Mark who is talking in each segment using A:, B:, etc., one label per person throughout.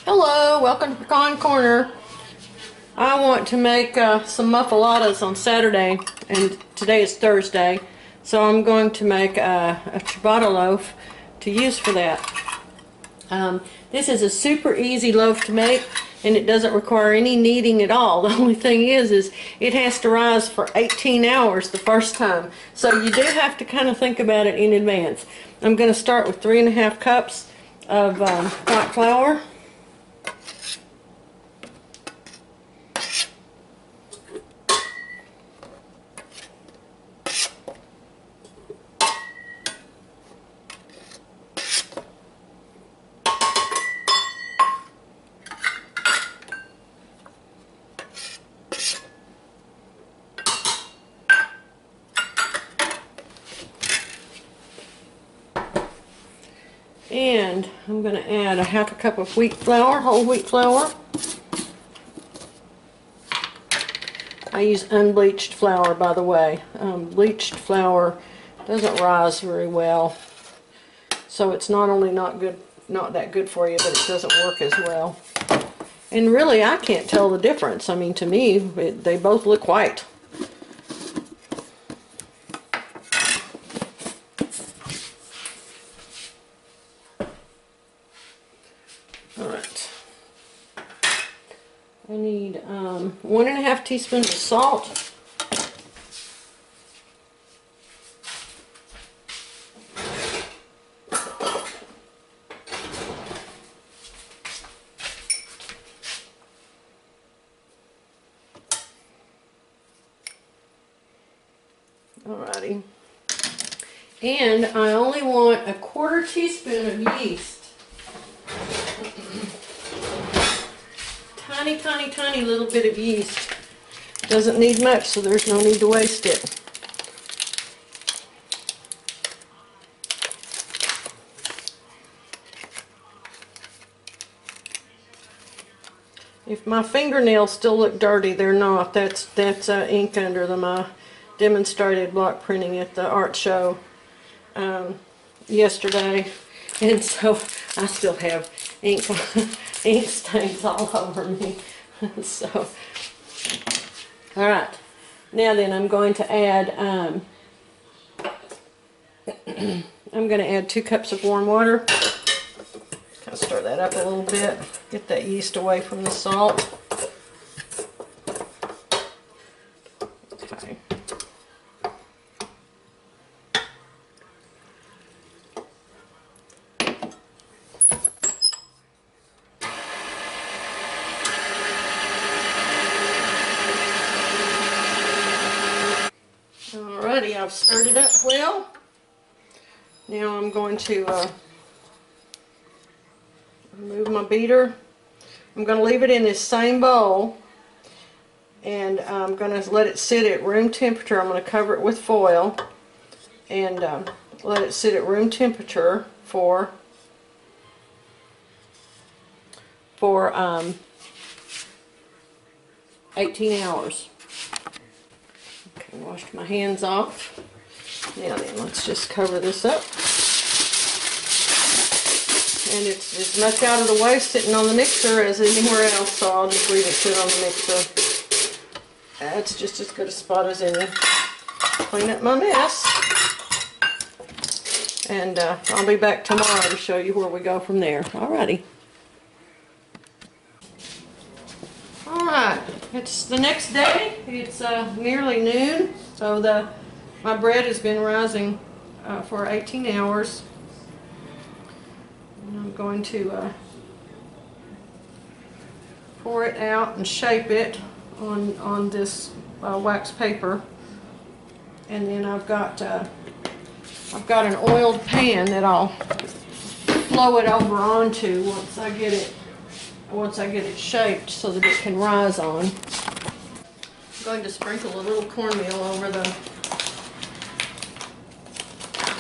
A: Hello, welcome to Pecan Corner. I want to make some muffalettas on Saturday, and today is Thursday, so I'm going to make a ciabatta loaf to use for that. This is a super easy loaf to make, and it doesn't require any kneading at all. The only thing is it has to rise for 18 hours the first time, so you do have to kind of think about it in advance. I'm going to start with 3½ cups of white flour. And I'm going to add ½ cup of wheat flour, whole wheat flour. I use unbleached flour, by the way. Bleached flour doesn't rise very well, so it's not only not that good for you, but it doesn't work as well. And really, I can't tell the difference. I mean, to me, they both look white. Alright, I need 1½ teaspoons of salt, alrighty, and I only want 1/4 teaspoon of yeast. Tiny little bit of yeast. Doesn't need much, so there's no need to waste it. If my fingernails still look dirty, they're not. That's ink under them. I demonstrated block printing at the art show yesterday, and so I still have ink stains all over me. So, all right. Now then, I'm going to add. I'm going to add 2 cups of warm water. Kind of stir that up a little bit. Get that yeast away from the salt. Okay. Alrighty, I've stirred it up well. Now I'm going to remove my beater. I'm going to leave it in this same bowl, and I'm going to let it sit at room temperature. I'm going to cover it with foil and let it sit at room temperature for 18 hours. Okay, washed my hands off. Now then, let's just cover this up. And it's as much out of the way sitting on the mixer as anywhere else, so I'll just leave it sit on the mixer. That's just as good a spot as any. Clean up my mess. And I'll be back tomorrow to show you where we go from there. Alrighty. Alright, it's the next day. It's nearly noon, so my bread has been rising for 18 hours. And I'm going to pour it out and shape it on this wax paper, and then I've got an oiled pan that I'll flow it over onto once I get it shaped so that it can rise on. I'm going to sprinkle a little cornmeal over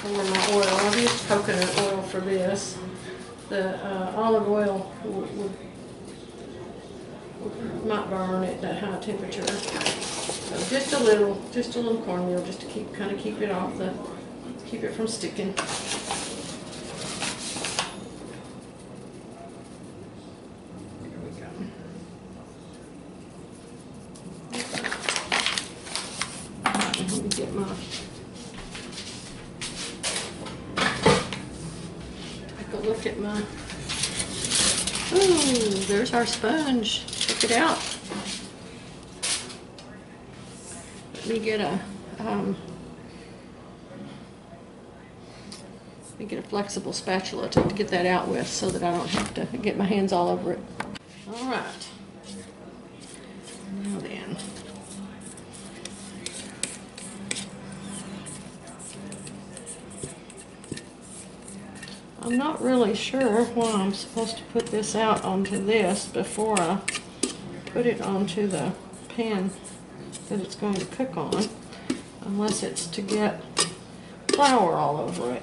A: my oil. I've used coconut oil for this. The olive oil might burn at that high temperature. So just a little cornmeal, just to keep it off keep it from sticking. ooh, there's our sponge. Check it out. Let me get a flexible spatula to get that out with so that I don't have to get my hands all over it. All right. Now then. I'm not really sure why I'm supposed to put this out onto this before I put it onto the pan that it's going to cook on, unless it's to get flour all over it.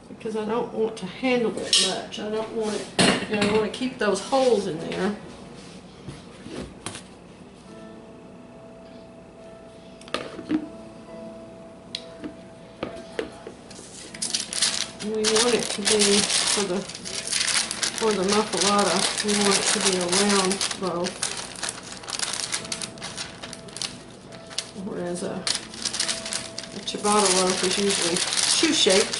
A: Because I don't want to handle it much. I don't want it, I want to keep those holes in there. We want it to be, for the muffaletta, we want it to be a round loaf, whereas a ciabatta loaf is usually shoe-shaped.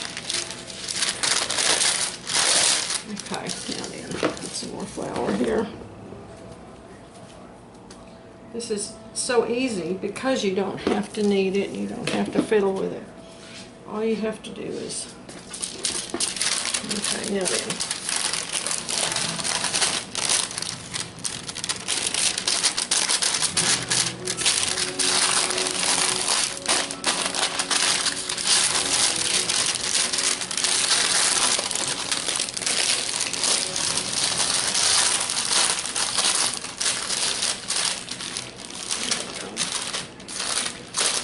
A: Okay, now then, put some more flour here. This is so easy because you don't have to knead it, you don't have to fiddle with it. All you have to do is, okay, now then.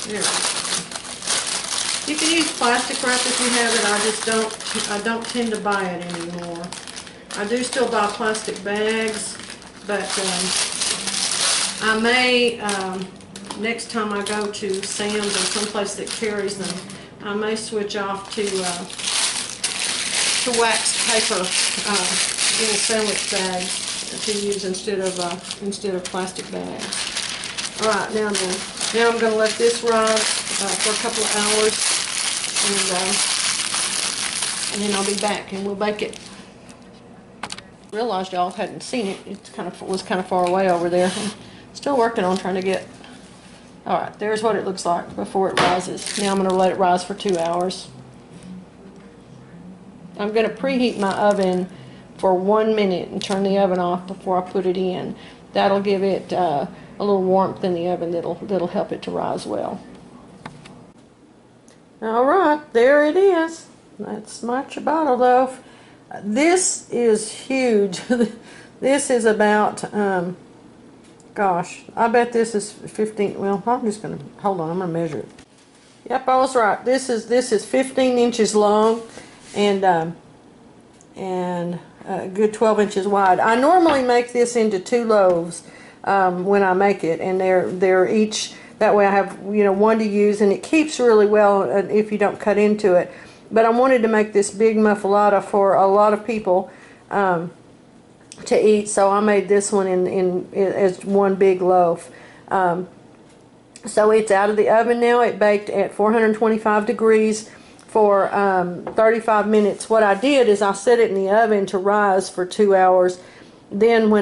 A: There. You can use plastic wrap if you have it. I don't tend to buy it anymore. I do still buy plastic bags, but I may next time I go to Sam's or someplace that carries them, I may switch off to wax paper little sandwich bags to use instead of plastic bags. All right, now then. Now I'm going to let this rise for a couple of hours, and then I'll be back and we'll bake it. Realized y'all hadn't seen it. It was kind of far away over there. I'm still working on trying to get. All right, there's what it looks like before it rises. Now I'm going to let it rise for 2 hours. I'm going to preheat my oven for 1 minute and turn the oven off before I put it in. That'll give it a little warmth in the oven that'll help it to rise well. All right, there it is. That's my ciabatta loaf. This is huge. This is about, gosh, I bet this is 15. Well, I'm just gonna hold on. I'm gonna measure it. Yep, I was right. This is 15 inches long and a good 12 inches wide. I normally make this into 2 loaves. When I make it, and they're each, that way I have one to use, and it keeps really well if you don't cut into it. But I wanted to make this big muffaletta for a lot of people to eat, so I made this one in as one big loaf. So it's out of the oven now. It baked at 425 degrees for 35 minutes. What I did is I set it in the oven to rise for 2 hours. Then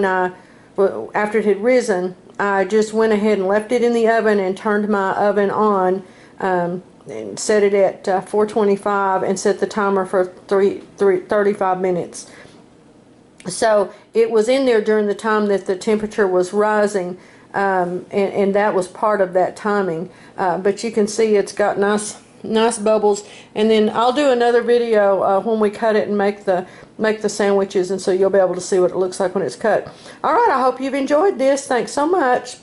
A: after it had risen, I just went ahead and left it in the oven and turned my oven on and set it at 425 and set the timer for 35 minutes. So it was in there during the time that the temperature was rising, and that was part of that timing. But you can see it's got nice bubbles, and then I'll do another video when we cut it and make the sandwiches, and so you'll be able to see what it looks like when it's cut. All right, I hope you've enjoyed this. Thanks so much.